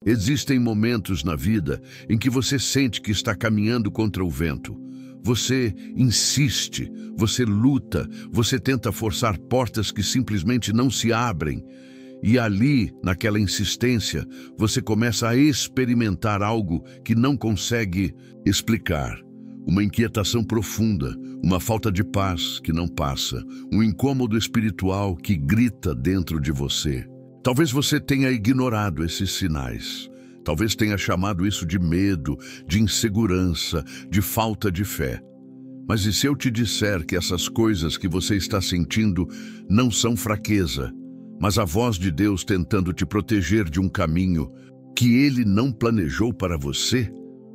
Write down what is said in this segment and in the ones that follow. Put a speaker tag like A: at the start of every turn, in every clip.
A: Existem momentos na vida em que você sente que está caminhando contra o vento. Você insiste, você luta, você tenta forçar portas que simplesmente não se abrem. E ali, naquela insistência, você começa a experimentar algo que não consegue explicar. Uma inquietação profunda, uma falta de paz que não passa, um incômodo espiritual que grita dentro de você. Talvez você tenha ignorado esses sinais. Talvez tenha chamado isso de medo, de insegurança, de falta de fé. Mas e se eu te disser que essas coisas que você está sentindo não são fraqueza, mas a voz de Deus tentando te proteger de um caminho que Ele não planejou para você?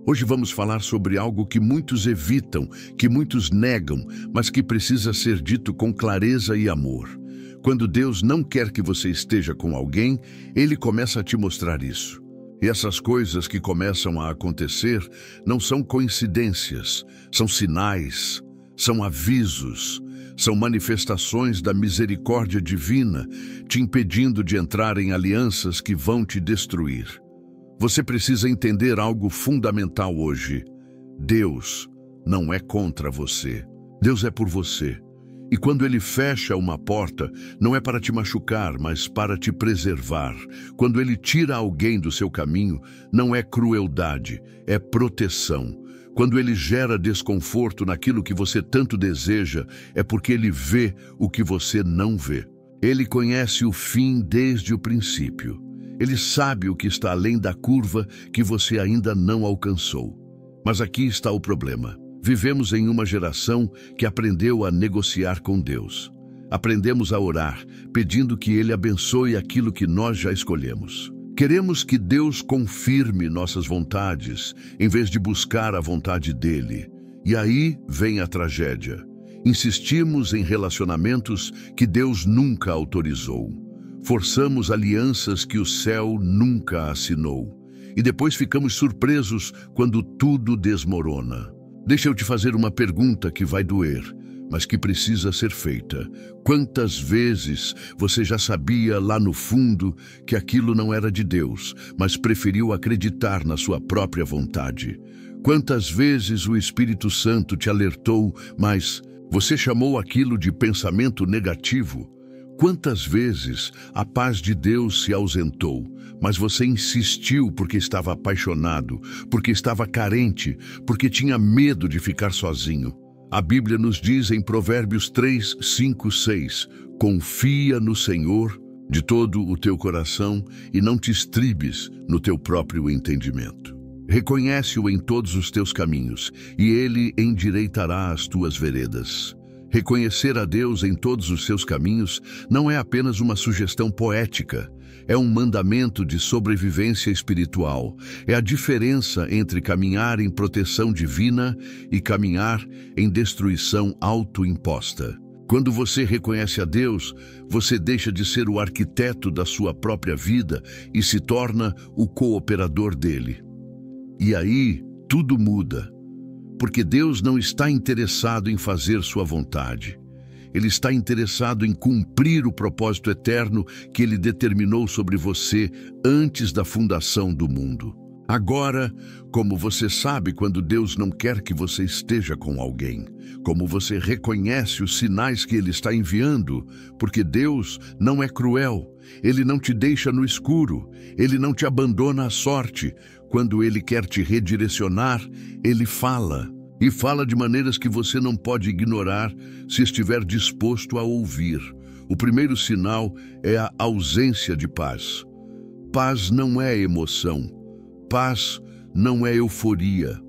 A: Hoje vamos falar sobre algo que muitos evitam, que muitos negam, mas que precisa ser dito com clareza e amor. Quando Deus não quer que você esteja com alguém, Ele começa a te mostrar isso. E essas coisas que começam a acontecer não são coincidências, são sinais, são avisos, são manifestações da misericórdia divina, te impedindo de entrar em alianças que vão te destruir. Você precisa entender algo fundamental hoje. Deus não é contra você. Deus é por você. E quando Ele fecha uma porta, não é para te machucar, mas para te preservar. Quando Ele tira alguém do seu caminho, não é crueldade, é proteção. Quando Ele gera desconforto naquilo que você tanto deseja, é porque Ele vê o que você não vê. Ele conhece o fim desde o princípio. Ele sabe o que está além da curva que você ainda não alcançou. Mas aqui está o problema. Vivemos em uma geração que aprendeu a negociar com Deus. Aprendemos a orar, pedindo que Ele abençoe aquilo que nós já escolhemos. Queremos que Deus confirme nossas vontades, em vez de buscar a vontade dEle. E aí vem a tragédia. Insistimos em relacionamentos que Deus nunca autorizou. Forçamos alianças que o céu nunca assinou. E depois ficamos surpresos quando tudo desmorona. Deixa eu te fazer uma pergunta que vai doer, mas que precisa ser feita. Quantas vezes você já sabia lá no fundo que aquilo não era de Deus, mas preferiu acreditar na sua própria vontade? Quantas vezes o Espírito Santo te alertou, mas você chamou aquilo de pensamento negativo? Quantas vezes a paz de Deus se ausentou, mas você insistiu porque estava apaixonado, porque estava carente, porque tinha medo de ficar sozinho? A Bíblia nos diz em Provérbios 3, 5, 6, confia no Senhor de todo o teu coração e não te estribes no teu próprio entendimento. Reconhece-o em todos os teus caminhos e Ele endireitará as tuas veredas. Reconhecer a Deus em todos os seus caminhos não é apenas uma sugestão poética, é um mandamento de sobrevivência espiritual. É a diferença entre caminhar em proteção divina e caminhar em destruição autoimposta. Quando você reconhece a Deus, você deixa de ser o arquiteto da sua própria vida e se torna o cooperador dele. E aí, tudo muda. Porque Deus não está interessado em fazer sua vontade. Ele está interessado em cumprir o propósito eterno que Ele determinou sobre você antes da fundação do mundo. Agora, como você sabe quando Deus não quer que você esteja com alguém? Como você reconhece os sinais que Ele está enviando? Porque Deus não é cruel. Ele não te deixa no escuro. Ele não te abandona à sorte. Quando Ele quer te redirecionar, Ele fala. E fala de maneiras que você não pode ignorar se estiver disposto a ouvir. O primeiro sinal é a ausência de paz. Paz não é emoção. Paz não é euforia.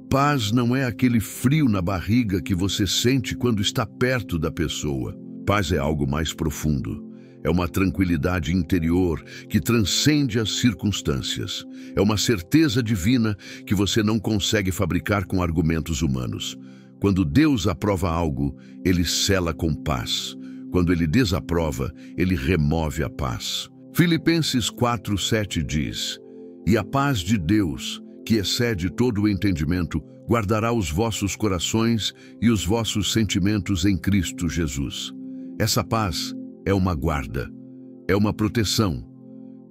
A: Paz não é aquele frio na barriga que você sente quando está perto da pessoa. Paz é algo mais profundo. É uma tranquilidade interior que transcende as circunstâncias. É uma certeza divina que você não consegue fabricar com argumentos humanos. Quando Deus aprova algo, Ele sela com paz. Quando Ele desaprova, Ele remove a paz. Filipenses 4:7 diz: E a paz de Deus, que excede todo o entendimento, guardará os vossos corações e os vossos sentimentos em Cristo Jesus. Essa paz é uma guarda, é uma proteção.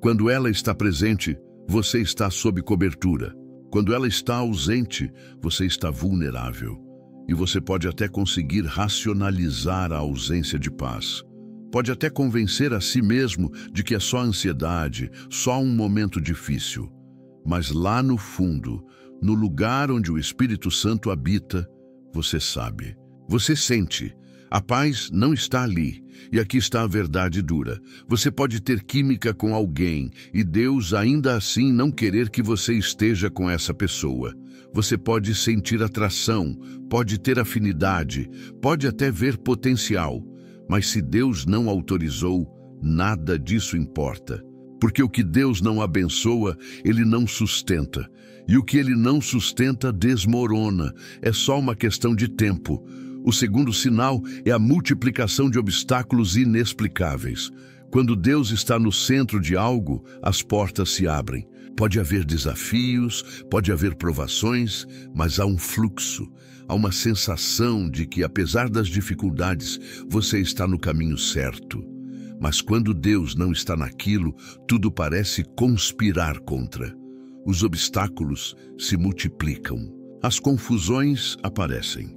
A: Quando ela está presente, você está sob cobertura. Quando ela está ausente, você está vulnerável. E você pode até conseguir racionalizar a ausência de paz. Pode até convencer a si mesmo de que é só ansiedade, só um momento difícil. Mas lá no fundo, no lugar onde o Espírito Santo habita, você sabe. Você sente. A paz não está ali. E aqui está a verdade dura. Você pode ter química com alguém e Deus ainda assim não querer que você esteja com essa pessoa. Você pode sentir atração, pode ter afinidade, pode até ver potencial. Mas se Deus não autorizou, nada disso importa. Porque o que Deus não abençoa, Ele não sustenta. E o que Ele não sustenta, desmorona. É só uma questão de tempo. O segundo sinal é a multiplicação de obstáculos inexplicáveis. Quando Deus está no centro de algo, as portas se abrem. Pode haver desafios, pode haver provações, mas há um fluxo. Há uma sensação de que, apesar das dificuldades, você está no caminho certo. Mas quando Deus não está naquilo, tudo parece conspirar contra. Os obstáculos se multiplicam. As confusões aparecem.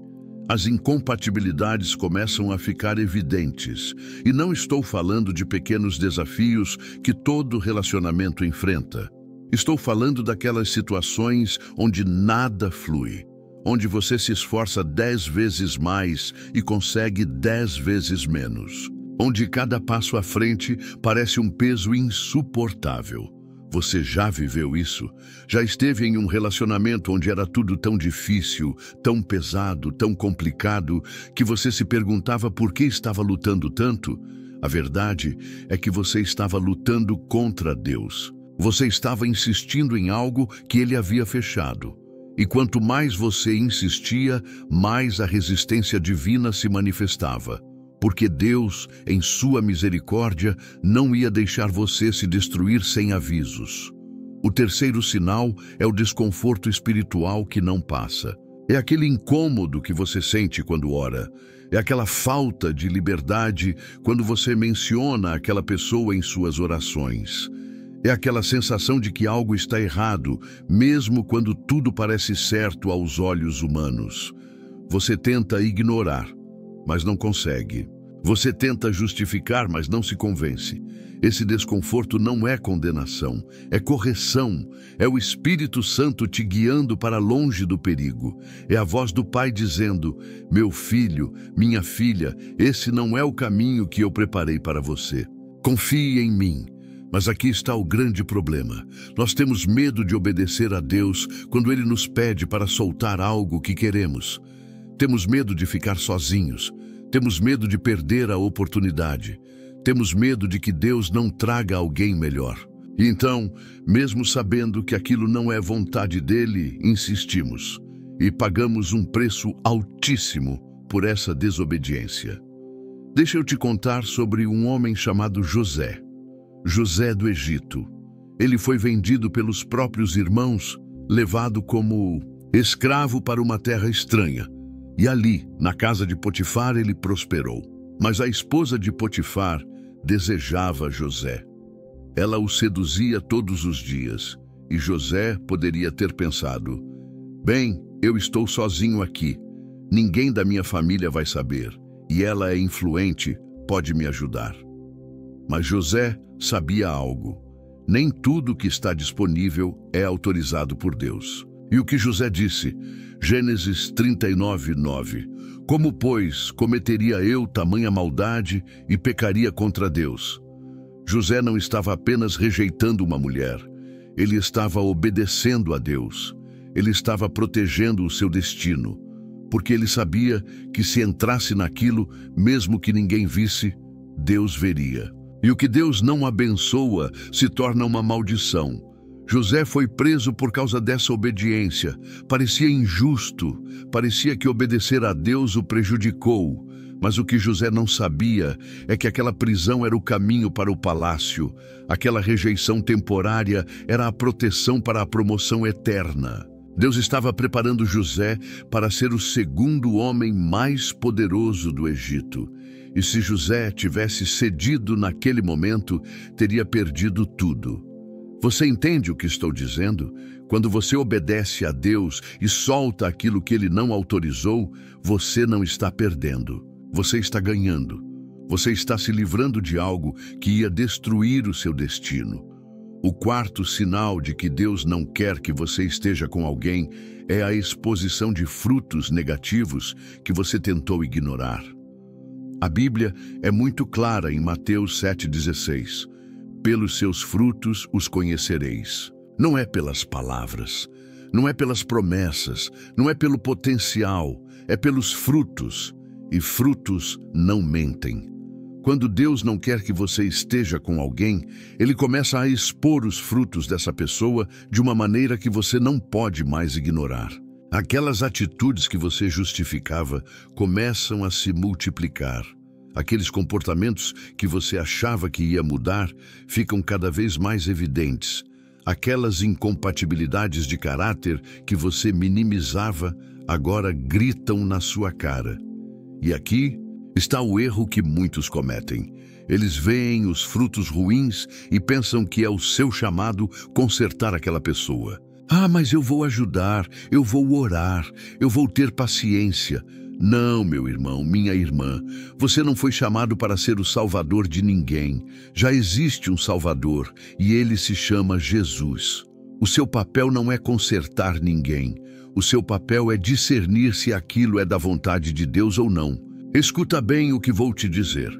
A: As incompatibilidades começam a ficar evidentes. E não estou falando de pequenos desafios que todo relacionamento enfrenta. Estou falando daquelas situações onde nada flui, onde você se esforça 10 vezes mais e consegue 10 vezes menos, onde cada passo à frente parece um peso insuportável. Você já viveu isso? Já esteve em um relacionamento onde era tudo tão difícil, tão pesado, tão complicado, que você se perguntava por que estava lutando tanto? A verdade é que você estava lutando contra Deus. Você estava insistindo em algo que Ele havia fechado. E quanto mais você insistia, mais a resistência divina se manifestava. Porque Deus, em sua misericórdia, não ia deixar você se destruir sem avisos. O terceiro sinal é o desconforto espiritual que não passa. É aquele incômodo que você sente quando ora. É aquela falta de liberdade quando você menciona aquela pessoa em suas orações. É aquela sensação de que algo está errado, mesmo quando tudo parece certo aos olhos humanos. Você tenta ignorar, mas não consegue. Você tenta justificar, mas não se convence. Esse desconforto não é condenação, é correção. É o Espírito Santo te guiando para longe do perigo. É a voz do Pai dizendo: meu filho, minha filha, esse não é o caminho que eu preparei para você. Confie em mim. Mas aqui está o grande problema. Nós temos medo de obedecer a Deus quando Ele nos pede para soltar algo que queremos. Temos medo de ficar sozinhos. Temos medo de perder a oportunidade. Temos medo de que Deus não traga alguém melhor. E então, mesmo sabendo que aquilo não é vontade dele, insistimos. E pagamos um preço altíssimo por essa desobediência. Deixa eu te contar sobre um homem chamado José. José do Egito. Ele foi vendido pelos próprios irmãos, levado como escravo para uma terra estranha. E ali, na casa de Potifar, ele prosperou. Mas a esposa de Potifar desejava José. Ela o seduzia todos os dias. E José poderia ter pensado: bem, eu estou sozinho aqui. Ninguém da minha família vai saber. E ela é influente, pode me ajudar. Mas José sabia algo. Nem tudo que está disponível é autorizado por Deus. E o que José disse? Gênesis 39:9. Como, pois, cometeria eu tamanha maldade e pecaria contra Deus? José não estava apenas rejeitando uma mulher. Ele estava obedecendo a Deus. Ele estava protegendo o seu destino. Porque ele sabia que se entrasse naquilo, mesmo que ninguém visse, Deus veria. E o que Deus não abençoa se torna uma maldição. José foi preso por causa dessa obediência. Parecia injusto, parecia que obedecer a Deus o prejudicou. Mas o que José não sabia é que aquela prisão era o caminho para o palácio. Aquela rejeição temporária era a proteção para a promoção eterna. Deus estava preparando José para ser o segundo homem mais poderoso do Egito. E se José tivesse cedido naquele momento, teria perdido tudo. Você entende o que estou dizendo? Quando você obedece a Deus e solta aquilo que Ele não autorizou, você não está perdendo. Você está ganhando. Você está se livrando de algo que ia destruir o seu destino. O quarto sinal de que Deus não quer que você esteja com alguém é a exposição de frutos negativos que você tentou ignorar. A Bíblia é muito clara em Mateus 7,16. Pelos seus frutos os conhecereis. Não é pelas palavras, não é pelas promessas, não é pelo potencial, é pelos frutos. E frutos não mentem. Quando Deus não quer que você esteja com alguém, Ele começa a expor os frutos dessa pessoa de uma maneira que você não pode mais ignorar. Aquelas atitudes que você justificava começam a se multiplicar. Aqueles comportamentos que você achava que ia mudar ficam cada vez mais evidentes. Aquelas incompatibilidades de caráter que você minimizava agora gritam na sua cara. E aqui está o erro que muitos cometem. Eles veem os frutos ruins e pensam que é o seu chamado consertar aquela pessoa. Ah, mas eu vou ajudar, eu vou orar, eu vou ter paciência. Não, meu irmão, minha irmã, você não foi chamado para ser o salvador de ninguém. Já existe um Salvador e ele se chama Jesus. O seu papel não é consertar ninguém. O seu papel é discernir se aquilo é da vontade de Deus ou não. Escuta bem o que vou te dizer.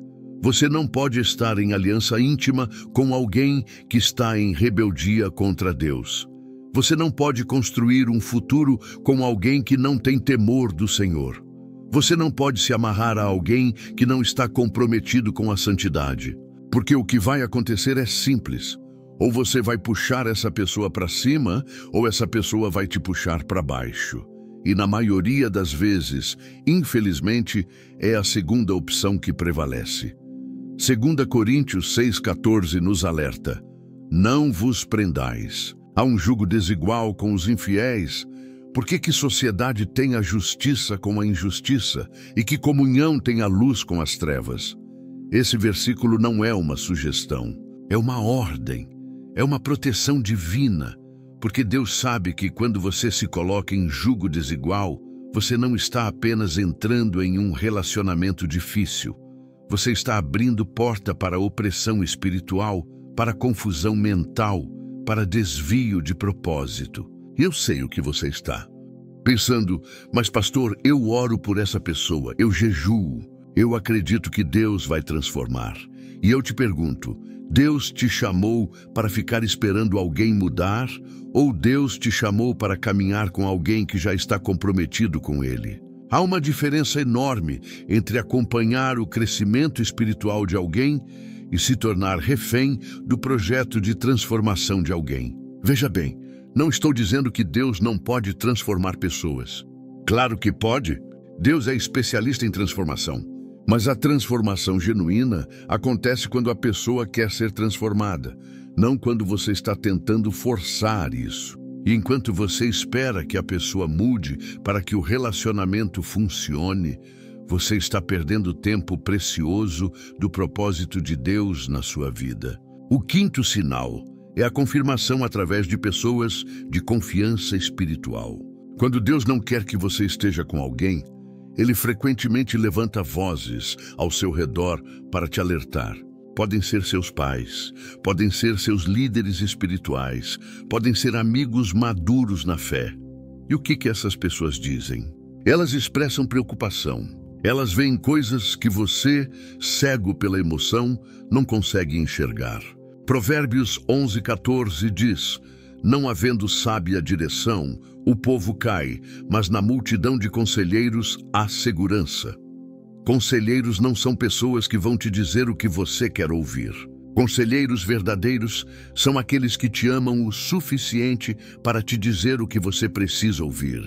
A: Você não pode estar em aliança íntima com alguém que está em rebeldia contra Deus. Você não pode construir um futuro com alguém que não tem temor do Senhor. Você não pode se amarrar a alguém que não está comprometido com a santidade. Porque o que vai acontecer é simples. Ou você vai puxar essa pessoa para cima, ou essa pessoa vai te puxar para baixo. E na maioria das vezes, infelizmente, é a segunda opção que prevalece. 2 Coríntios 6,14 nos alerta: não vos prendais. Há um jugo desigual com os infiéis. Por que sociedade tem a justiça com a injustiça e que comunhão tem a luz com as trevas? Esse versículo não é uma sugestão, é uma ordem, é uma proteção divina, porque Deus sabe que quando você se coloca em jugo desigual, você não está apenas entrando em um relacionamento difícil, você está abrindo porta para opressão espiritual, para confusão mental, para desvio de propósito. Eu sei o que você está pensando, mas pastor, eu oro por essa pessoa, eu jejuo, eu acredito que Deus vai transformar. E eu te pergunto, Deus te chamou para ficar esperando alguém mudar ou Deus te chamou para caminhar com alguém que já está comprometido com Ele? Há uma diferença enorme entre acompanhar o crescimento espiritual de alguém e se tornar refém do projeto de transformação de alguém. Veja bem, não estou dizendo que Deus não pode transformar pessoas. Claro que pode. Deus é especialista em transformação. Mas a transformação genuína acontece quando a pessoa quer ser transformada, não quando você está tentando forçar isso. E enquanto você espera que a pessoa mude para que o relacionamento funcione, você está perdendo tempo precioso do propósito de Deus na sua vida. O quinto sinal é a confirmação através de pessoas de confiança espiritual. Quando Deus não quer que você esteja com alguém, Ele frequentemente levanta vozes ao seu redor para te alertar. Podem ser seus pais, podem ser seus líderes espirituais, podem ser amigos maduros na fé. E o que essas pessoas dizem? Elas expressam preocupação. Elas veem coisas que você, cego pela emoção, não consegue enxergar. Provérbios 11,14 diz: não havendo sábia direção, o povo cai, mas na multidão de conselheiros há segurança. Conselheiros não são pessoas que vão te dizer o que você quer ouvir. Conselheiros verdadeiros são aqueles que te amam o suficiente para te dizer o que você precisa ouvir,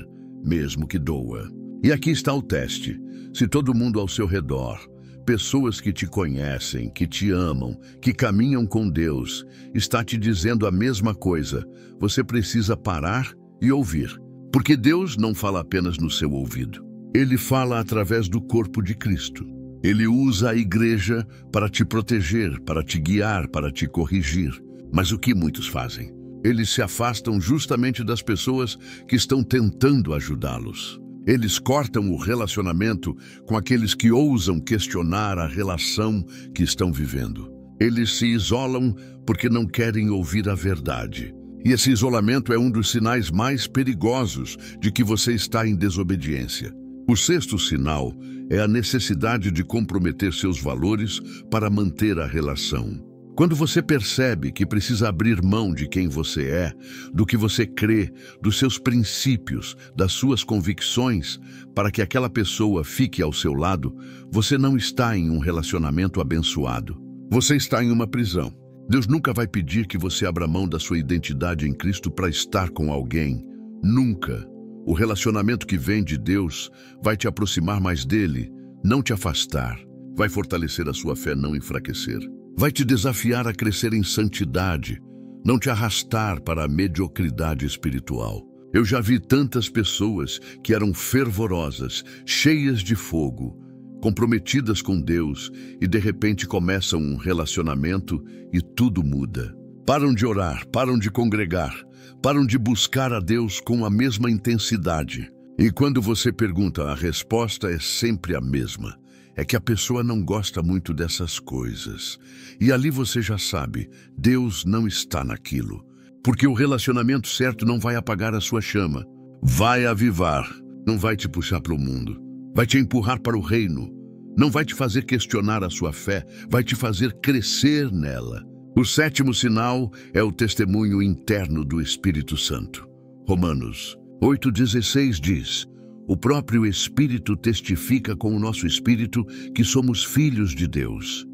A: mesmo que doa. E aqui está o teste. Se todo mundo ao seu redor, pessoas que te conhecem, que te amam, que caminham com Deus, está te dizendo a mesma coisa, você precisa parar e ouvir. Porque Deus não fala apenas no seu ouvido. Ele fala através do corpo de Cristo. Ele usa a igreja para te proteger, para te guiar, para te corrigir. Mas o que muitos fazem? Eles se afastam justamente das pessoas que estão tentando ajudá-los. Eles cortam o relacionamento com aqueles que ousam questionar a relação que estão vivendo. Eles se isolam porque não querem ouvir a verdade. E esse isolamento é um dos sinais mais perigosos de que você está em desobediência. O sexto sinal é a necessidade de comprometer seus valores para manter a relação. Quando você percebe que precisa abrir mão de quem você é, do que você crê, dos seus princípios, das suas convicções, para que aquela pessoa fique ao seu lado, você não está em um relacionamento abençoado. Você está em uma prisão. Deus nunca vai pedir que você abra mão da sua identidade em Cristo para estar com alguém. Nunca. O relacionamento que vem de Deus vai te aproximar mais dele, não te afastar. Vai fortalecer a sua fé, não enfraquecer. Vai te desafiar a crescer em santidade, não te arrastar para a mediocridade espiritual. Eu já vi tantas pessoas que eram fervorosas, cheias de fogo, comprometidas com Deus e de repente começam um relacionamento e tudo muda. Param de orar, param de congregar, param de buscar a Deus com a mesma intensidade. E quando você pergunta, a resposta é sempre a mesma. É que a pessoa não gosta muito dessas coisas. E ali você já sabe, Deus não está naquilo. Porque o relacionamento certo não vai apagar a sua chama. Vai avivar, não vai te puxar para o mundo. Vai te empurrar para o reino. Não vai te fazer questionar a sua fé, vai te fazer crescer nela. O sétimo sinal é o testemunho interno do Espírito Santo. Romanos 8,16 diz: o próprio Espírito testifica com o nosso espírito que somos filhos de Deus.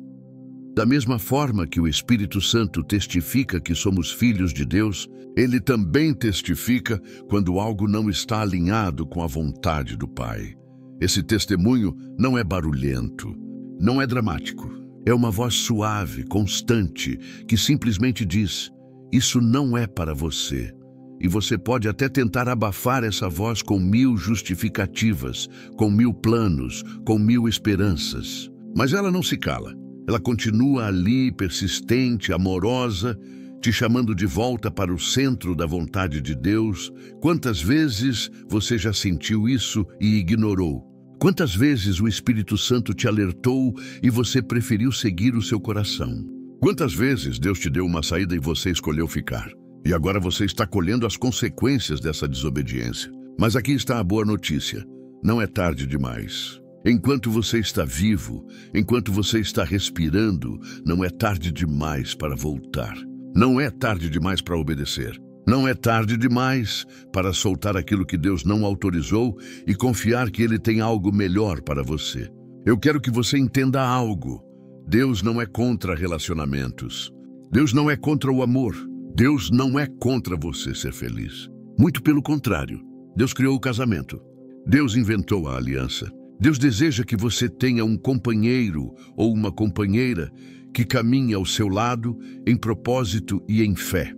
A: Da mesma forma que o Espírito Santo testifica que somos filhos de Deus, ele também testifica quando algo não está alinhado com a vontade do Pai. Esse testemunho não é barulhento, não é dramático. É uma voz suave, constante, que simplesmente diz: isso não é para você. E você pode até tentar abafar essa voz com 1000 justificativas, com 1000 planos, com 1000 esperanças. Mas ela não se cala. Ela continua ali, persistente, amorosa, te chamando de volta para o centro da vontade de Deus. Quantas vezes você já sentiu isso e ignorou? Quantas vezes o Espírito Santo te alertou e você preferiu seguir o seu coração? Quantas vezes Deus te deu uma saída e você escolheu ficar? E agora você está colhendo as consequências dessa desobediência. Mas aqui está a boa notícia. Não é tarde demais. Enquanto você está vivo, enquanto você está respirando, não é tarde demais para voltar. Não é tarde demais para obedecer. Não é tarde demais para soltar aquilo que Deus não autorizou e confiar que Ele tem algo melhor para você. Eu quero que você entenda algo. Deus não é contra relacionamentos. Deus não é contra o amor. Deus não é contra você ser feliz. Muito pelo contrário. Deus criou o casamento. Deus inventou a aliança. Deus deseja que você tenha um companheiro ou uma companheira que caminhe ao seu lado em propósito e em fé.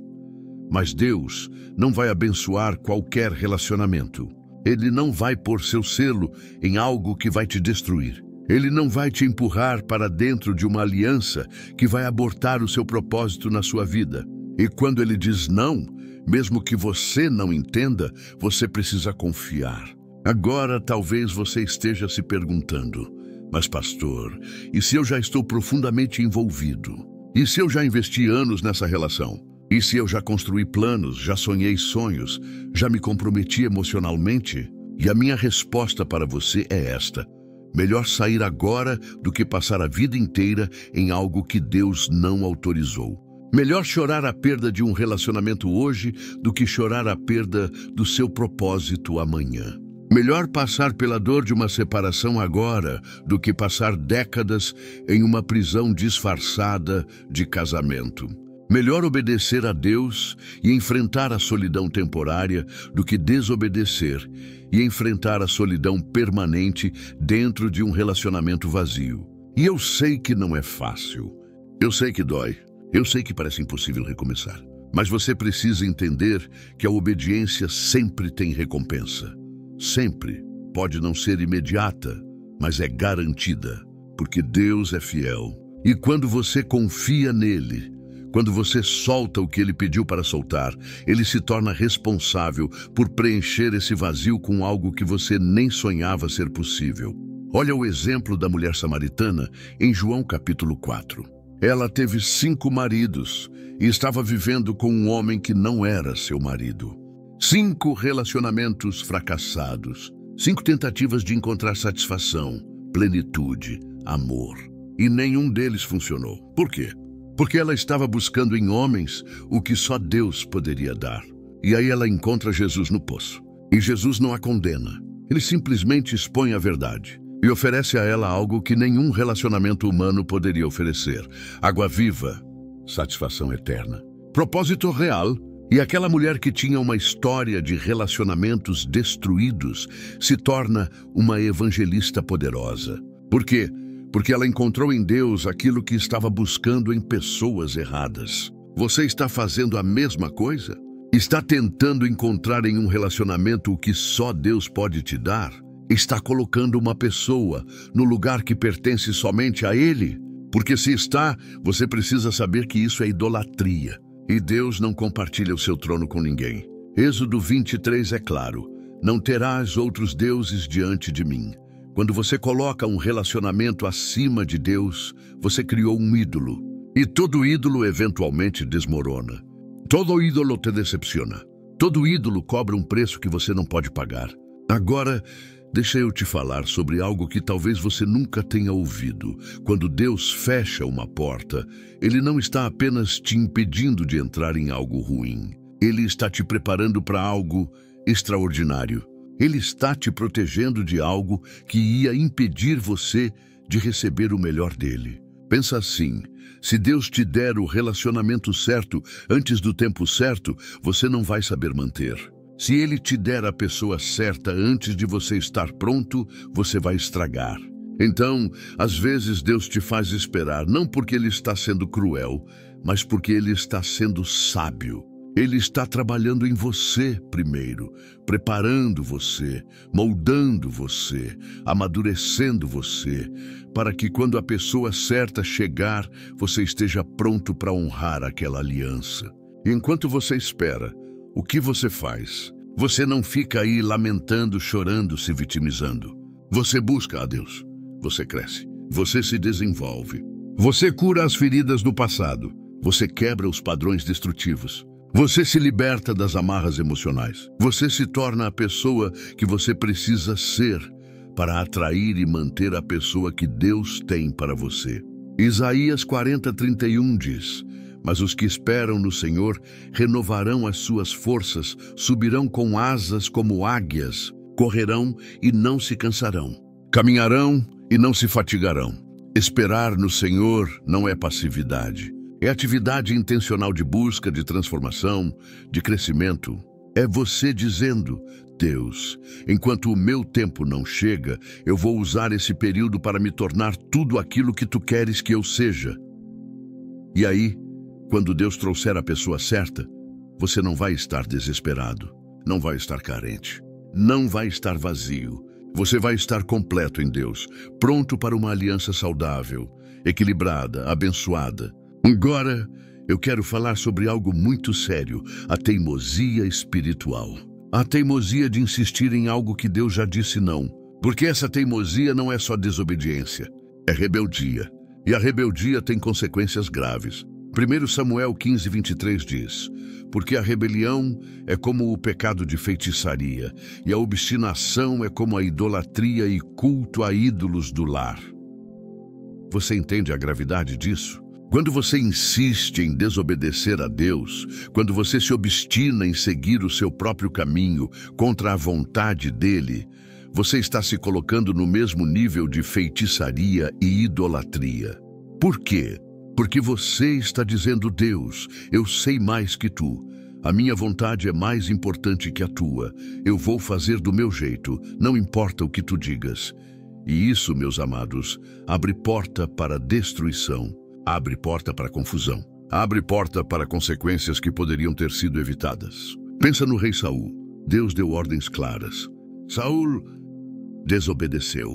A: Mas Deus não vai abençoar qualquer relacionamento. Ele não vai pôr seu selo em algo que vai te destruir. Ele não vai te empurrar para dentro de uma aliança que vai abortar o seu propósito na sua vida. E quando Ele diz não, mesmo que você não entenda, você precisa confiar. Agora talvez você esteja se perguntando: mas pastor, e se eu já estou profundamente envolvido? E se eu já investi anos nessa relação? E se eu já construí planos, já sonhei sonhos, já me comprometi emocionalmente? E a minha resposta para você é esta: melhor sair agora do que passar a vida inteira em algo que Deus não autorizou. Melhor chorar a perda de um relacionamento hoje do que chorar a perda do seu propósito amanhã. Melhor passar pela dor de uma separação agora do que passar décadas em uma prisão disfarçada de casamento. Melhor obedecer a Deus e enfrentar a solidão temporária do que desobedecer e enfrentar a solidão permanente dentro de um relacionamento vazio. E eu sei que não é fácil. Eu sei que dói. Eu sei que parece impossível recomeçar. Mas você precisa entender que a obediência sempre tem recompensa. Sempre. Pode não ser imediata, mas é garantida. Porque Deus é fiel. E quando você confia nele, Quando você solta o que ele pediu para soltar, ele se torna responsável por preencher esse vazio com algo que você nem sonhava ser possível. Olha o exemplo da mulher samaritana em João capítulo 4. Ela teve 5 maridos e estava vivendo com um homem que não era seu marido. 5 relacionamentos fracassados, 5 tentativas de encontrar satisfação, plenitude, amor. E nenhum deles funcionou. Por quê? Porque ela estava buscando em homens o que só Deus poderia dar. E aí ela encontra Jesus no poço. E Jesus não a condena. Ele simplesmente expõe a verdade e oferece a ela algo que nenhum relacionamento humano poderia oferecer: água viva, satisfação eterna, propósito real. E aquela mulher que tinha uma história de relacionamentos destruídos se torna uma evangelista poderosa. Por quê? Porque ela encontrou em Deus aquilo que estava buscando em pessoas erradas. Você está fazendo a mesma coisa? Está tentando encontrar em um relacionamento o que só Deus pode te dar? Está colocando uma pessoa no lugar que pertence somente a Ele? Porque se está, você precisa saber que isso é idolatria. E Deus não compartilha o seu trono com ninguém. Êxodo 23 é claro: não terás outros deuses diante de mim. Quando você coloca um relacionamento acima de Deus, você criou um ídolo. E todo ídolo eventualmente desmorona. Todo ídolo te decepciona. Todo ídolo cobra um preço que você não pode pagar. Agora, deixa eu te falar sobre algo que talvez você nunca tenha ouvido. Quando Deus fecha uma porta, Ele não está apenas te impedindo de entrar em algo ruim. Ele está te preparando para algo extraordinário. Ele está te protegendo de algo que ia impedir você de receber o melhor dele. Pensa assim: se Deus te der o relacionamento certo antes do tempo certo, você não vai saber manter. Se Ele te der a pessoa certa antes de você estar pronto, você vai estragar. Então, às vezes Deus te faz esperar, não porque Ele está sendo cruel, mas porque Ele está sendo sábio. Ele está trabalhando em você primeiro, preparando você, moldando você, amadurecendo você, para que quando a pessoa certa chegar, você esteja pronto para honrar aquela aliança. E enquanto você espera, o que você faz? Você não fica aí lamentando, chorando, se vitimizando. Você busca a Deus. Você cresce. Você se desenvolve. Você cura as feridas do passado. Você quebra os padrões destrutivos. Você se liberta das amarras emocionais. Você se torna a pessoa que você precisa ser para atrair e manter a pessoa que Deus tem para você. Isaías 40:31 diz: mas os que esperam no Senhor renovarão as suas forças, subirão com asas como águias, correrão e não se cansarão, caminharão e não se fatigarão. Esperar no Senhor não é passividade. É atividade intencional de busca, de transformação, de crescimento. É você dizendo: Deus, enquanto o meu tempo não chega, eu vou usar esse período para me tornar tudo aquilo que tu queres que eu seja. E aí, quando Deus trouxer a pessoa certa, você não vai estar desesperado, não vai estar carente, não vai estar vazio. Você vai estar completo em Deus, pronto para uma aliança saudável, equilibrada, abençoada. Agora, eu quero falar sobre algo muito sério: a teimosia espiritual. A teimosia de insistir em algo que Deus já disse não. Porque essa teimosia não é só desobediência, é rebeldia. E a rebeldia tem consequências graves. 1 Samuel 15:23 diz: porque a rebelião é como o pecado de feitiçaria, e a obstinação é como a idolatria e culto a ídolos do lar. Você entende a gravidade disso? Quando você insiste em desobedecer a Deus, quando você se obstina em seguir o seu próprio caminho contra a vontade dele, você está se colocando no mesmo nível de feitiçaria e idolatria. Por quê? Porque você está dizendo: Deus, eu sei mais que tu. A minha vontade é mais importante que a tua. Eu vou fazer do meu jeito, não importa o que tu digas. E isso, meus amados, abre porta para destruição. Abre porta para confusão. Abre porta para consequências que poderiam ter sido evitadas. Pensa no rei Saul. Deus deu ordens claras. Saul desobedeceu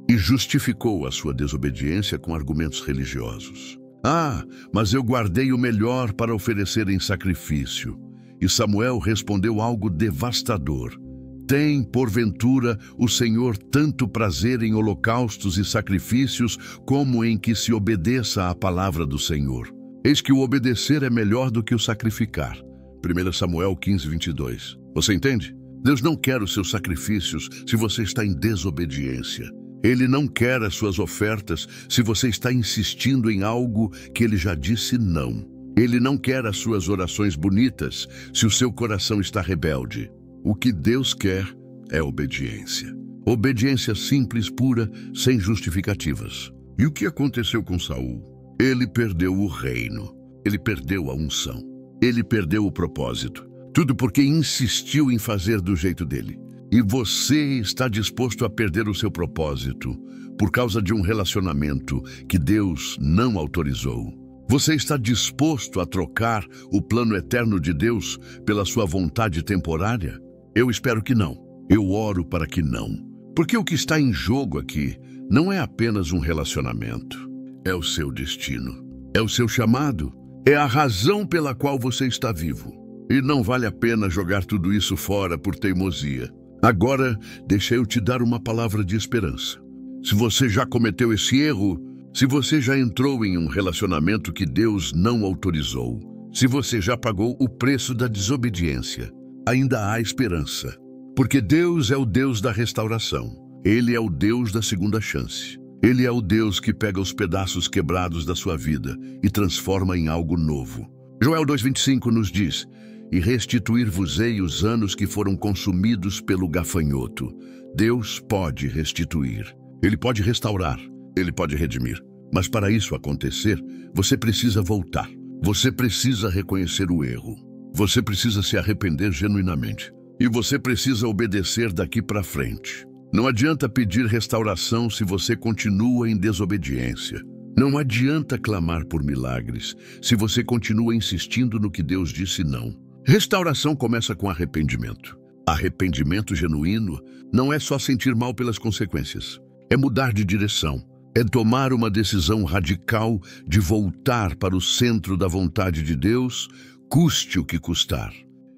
A: e justificou a sua desobediência com argumentos religiosos. Ah, mas eu guardei o melhor para oferecer em sacrifício. E Samuel respondeu algo devastador. Tem, porventura, o Senhor tanto prazer em holocaustos e sacrifícios, como em que se obedeça à palavra do Senhor. Eis que o obedecer é melhor do que o sacrificar. 1 Samuel 15, 22. Você entende? Deus não quer os seus sacrifícios se você está em desobediência. Ele não quer as suas ofertas se você está insistindo em algo que ele já disse não. Ele não quer as suas orações bonitas se o seu coração está rebelde. O que Deus quer é obediência. Obediência simples, pura, sem justificativas. E o que aconteceu com Saul? Ele perdeu o reino. Ele perdeu a unção. Ele perdeu o propósito. Tudo porque insistiu em fazer do jeito dele. E você está disposto a perder o seu propósito por causa de um relacionamento que Deus não autorizou. Você está disposto a trocar o plano eterno de Deus pela sua vontade temporária? Eu espero que não. Eu oro para que não. Porque o que está em jogo aqui não é apenas um relacionamento. É o seu destino. É o seu chamado. É a razão pela qual você está vivo. E não vale a pena jogar tudo isso fora por teimosia. Agora, deixa eu te dar uma palavra de esperança. Se você já cometeu esse erro, se você já entrou em um relacionamento que Deus não autorizou, se você já pagou o preço da desobediência, ainda há esperança. Porque Deus é o Deus da restauração. Ele é o Deus da segunda chance. Ele é o Deus que pega os pedaços quebrados da sua vida e transforma em algo novo. Joel 2,25 nos diz: e restituir-vos-ei os anos que foram consumidos pelo gafanhoto. Deus pode restituir. Ele pode restaurar. Ele pode redimir. Mas para isso acontecer, você precisa voltar. Você precisa reconhecer o erro. Você precisa se arrepender genuinamente. E você precisa obedecer daqui para frente. Não adianta pedir restauração se você continua em desobediência. Não adianta clamar por milagres se você continua insistindo no que Deus disse não. Restauração começa com arrependimento. Arrependimento genuíno não é só sentir mal pelas consequências. É mudar de direção. É tomar uma decisão radical de voltar para o centro da vontade de Deus, custe o que custar.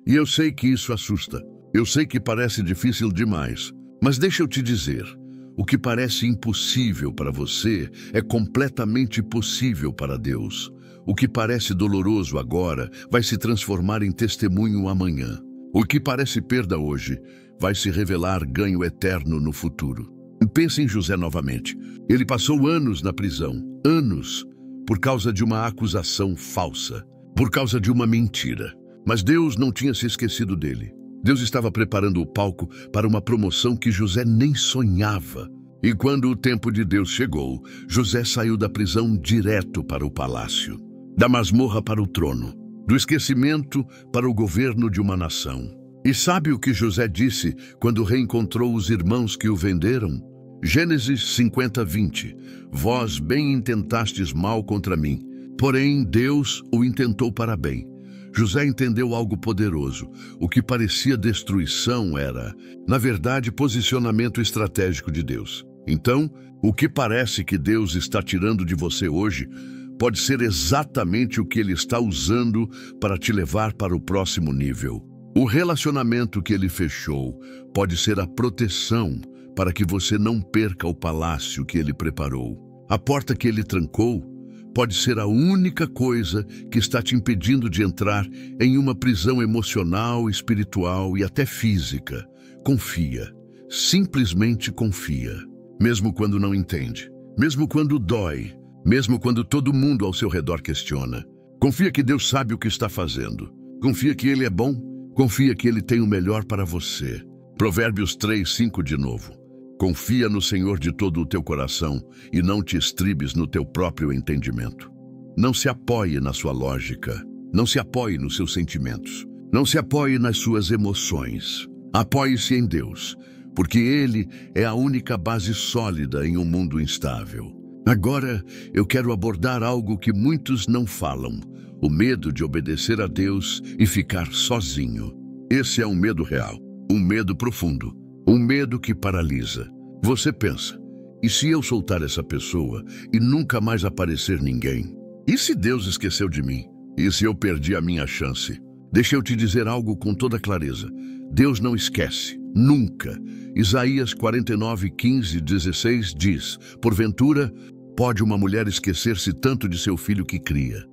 A: E eu sei que isso assusta. Eu sei que parece difícil demais. Mas deixa eu te dizer, o que parece impossível para você é completamente possível para Deus. O que parece doloroso agora vai se transformar em testemunho amanhã. O que parece perda hoje vai se revelar ganho eterno no futuro. Pense em José novamente. Ele passou anos na prisão, anos, por causa de uma acusação falsa, por causa de uma mentira. Mas Deus não tinha se esquecido dele. Deus estava preparando o palco para uma promoção que José nem sonhava. E quando o tempo de Deus chegou, José saiu da prisão direto para o palácio, da masmorra para o trono, do esquecimento para o governo de uma nação. E sabe o que José disse quando reencontrou os irmãos que o venderam? Gênesis 50, 20. Vós bem intentastes mal contra mim, porém Deus o intentou para bem. José entendeu algo poderoso. O que parecia destruição era, na verdade, posicionamento estratégico de Deus. Então, o que parece que Deus está tirando de você hoje pode ser exatamente o que Ele está usando para te levar para o próximo nível. O relacionamento que Ele fechou pode ser a proteção para que você não perca o palácio que Ele preparou. A porta que Ele trancou pode ser a única coisa que está te impedindo de entrar em uma prisão emocional, espiritual e até física. Confia. Simplesmente confia. Mesmo quando não entende. Mesmo quando dói. Mesmo quando todo mundo ao seu redor questiona. Confia que Deus sabe o que está fazendo. Confia que Ele é bom. Confia que Ele tem o melhor para você. Provérbios 3, 5 de novo. Confia no Senhor de todo o teu coração e não te estribes no teu próprio entendimento. Não se apoie na sua lógica. Não se apoie nos seus sentimentos. Não se apoie nas suas emoções. Apoie-se em Deus, porque Ele é a única base sólida em um mundo instável. Agora, eu quero abordar algo que muitos não falam: o medo de obedecer a Deus e ficar sozinho. Esse é um medo real, um medo profundo. Um medo que paralisa. Você pensa, e se eu soltar essa pessoa e nunca mais aparecer ninguém? E se Deus esqueceu de mim? E se eu perdi a minha chance? Deixa eu te dizer algo com toda clareza. Deus não esquece, nunca. Isaías 49, 15, 16 diz: porventura, pode uma mulher esquecer-se tanto de seu filho que cria,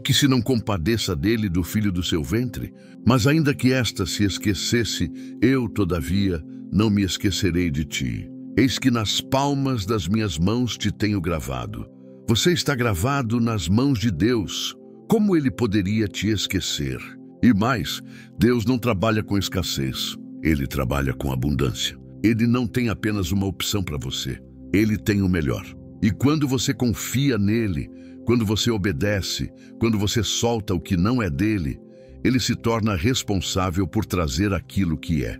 A: que se não compadeça dele, do filho do seu ventre? Mas ainda que esta se esquecesse, eu, todavia, não me esquecerei de ti. Eis que nas palmas das minhas mãos te tenho gravado. Você está gravado nas mãos de Deus. Como ele poderia te esquecer? E mais, Deus não trabalha com escassez. Ele trabalha com abundância. Ele não tem apenas uma opção para você. Ele tem o melhor. E quando você confia nele, quando você obedece, quando você solta o que não é dele, ele se torna responsável por trazer aquilo que é.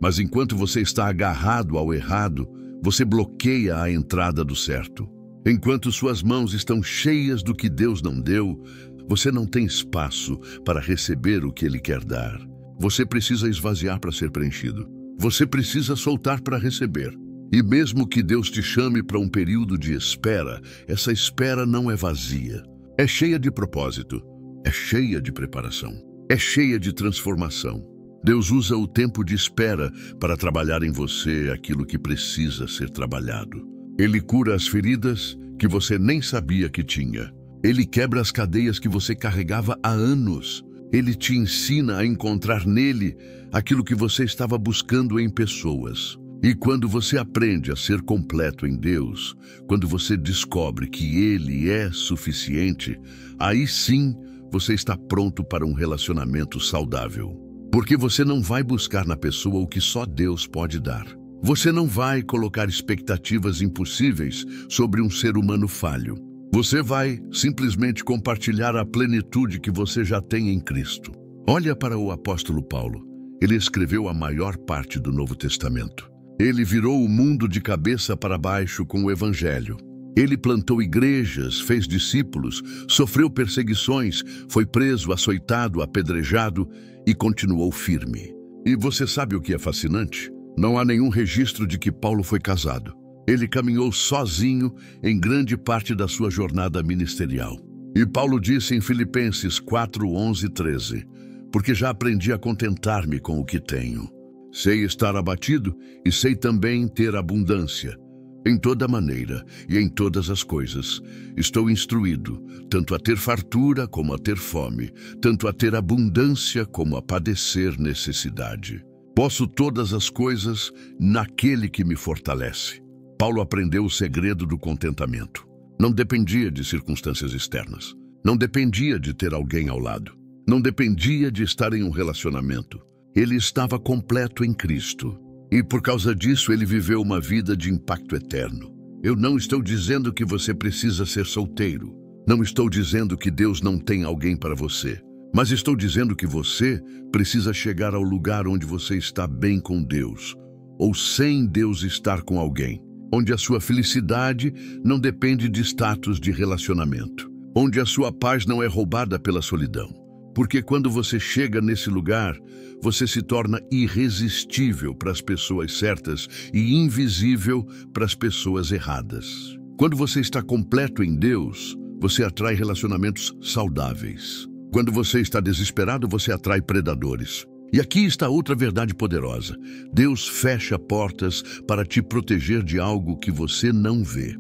A: Mas enquanto você está agarrado ao errado, você bloqueia a entrada do certo. Enquanto suas mãos estão cheias do que Deus não deu, você não tem espaço para receber o que ele quer dar. Você precisa esvaziar para ser preenchido. Você precisa soltar para receber. E mesmo que Deus te chame para um período de espera, essa espera não é vazia. É cheia de propósito. É cheia de preparação. É cheia de transformação. Deus usa o tempo de espera para trabalhar em você aquilo que precisa ser trabalhado. Ele cura as feridas que você nem sabia que tinha. Ele quebra as cadeias que você carregava há anos. Ele te ensina a encontrar nele aquilo que você estava buscando em pessoas. E quando você aprende a ser completo em Deus, quando você descobre que Ele é suficiente, aí sim você está pronto para um relacionamento saudável. Porque você não vai buscar na pessoa o que só Deus pode dar. Você não vai colocar expectativas impossíveis sobre um ser humano falho. Você vai simplesmente compartilhar a plenitude que você já tem em Cristo. Olha para o apóstolo Paulo. Ele escreveu a maior parte do Novo Testamento. Ele virou o mundo de cabeça para baixo com o Evangelho. Ele plantou igrejas, fez discípulos, sofreu perseguições, foi preso, açoitado, apedrejado e continuou firme. E você sabe o que é fascinante? Não há nenhum registro de que Paulo foi casado. Ele caminhou sozinho em grande parte da sua jornada ministerial. E Paulo disse em Filipenses 4, 11 e 13, porque já aprendi a contentar-me com o que tenho. Sei estar abatido e sei também ter abundância. Em toda maneira e em todas as coisas, estou instruído, tanto a ter fartura como a ter fome, tanto a ter abundância como a padecer necessidade. Posso todas as coisas naquele que me fortalece. Paulo aprendeu o segredo do contentamento. Não dependia de circunstâncias externas. Não dependia de ter alguém ao lado. Não dependia de estar em um relacionamento. Ele estava completo em Cristo. E por causa disso ele viveu uma vida de impacto eterno. Eu não estou dizendo que você precisa ser solteiro. Não estou dizendo que Deus não tem alguém para você. Mas estou dizendo que você precisa chegar ao lugar onde você está bem com Deus, ou sem Deus estar com alguém. Onde a sua felicidade não depende de status de relacionamento. Onde a sua paz não é roubada pela solidão. Porque quando você chega nesse lugar, você se torna irresistível para as pessoas certas e invisível para as pessoas erradas. Quando você está completo em Deus, você atrai relacionamentos saudáveis. Quando você está desesperado, você atrai predadores. E aqui está outra verdade poderosa. Deus fecha portas para te proteger de algo que você não vê.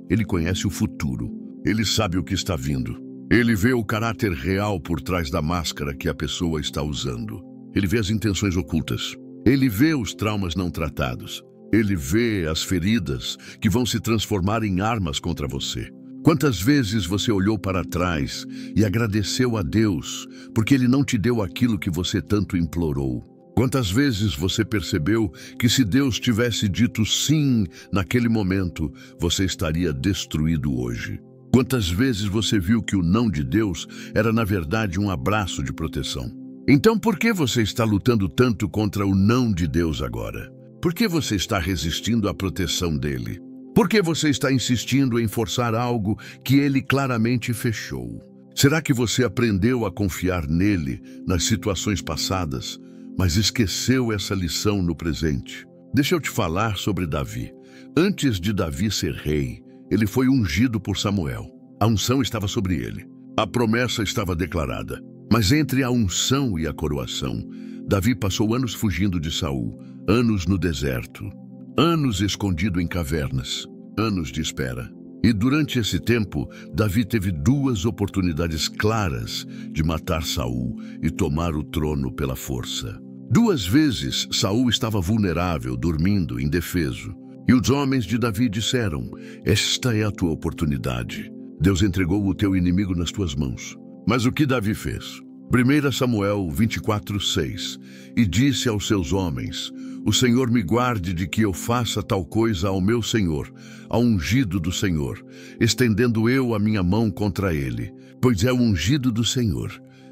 A: Ele conhece o futuro. Ele sabe o que está vindo. Ele vê o caráter real por trás da máscara que a pessoa está usando. Ele vê as intenções ocultas. Ele vê os traumas não tratados. Ele vê as feridas que vão se transformar em armas contra você. Quantas vezes você olhou para trás e agradeceu a Deus porque Ele não te deu aquilo que você tanto implorou? Quantas vezes você percebeu que se Deus tivesse dito sim naquele momento, você estaria destruído hoje? Quantas vezes você viu que o não de Deus era, na verdade, um abraço de proteção? Então, por que você está lutando tanto contra o não de Deus agora? Por que você está resistindo à proteção dele? Por que você está insistindo em forçar algo que ele claramente fechou? Será que você aprendeu a confiar nele nas situações passadas, mas esqueceu essa lição no presente? Deixa eu te falar sobre Davi. Antes de Davi ser rei, ele foi ungido por Samuel. A unção estava sobre ele. A promessa estava declarada. Mas entre a unção e a coroação, Davi passou anos fugindo de Saul, anos no deserto, anos escondido em cavernas, anos de espera. E durante esse tempo, Davi teve duas oportunidades claras de matar Saul e tomar o trono pela força. Duas vezes Saul estava vulnerável, dormindo, indefeso. E os homens de Davi disseram: esta é a tua oportunidade. Deus entregou o teu inimigo nas tuas mãos. Mas o que Davi fez? 1 Samuel 24:6. E disse aos seus homens: o Senhor me guarde de que eu faça tal coisa ao meu Senhor, ao ungido do Senhor, estendendo eu a minha mão contra ele, pois é o ungido do Senhor.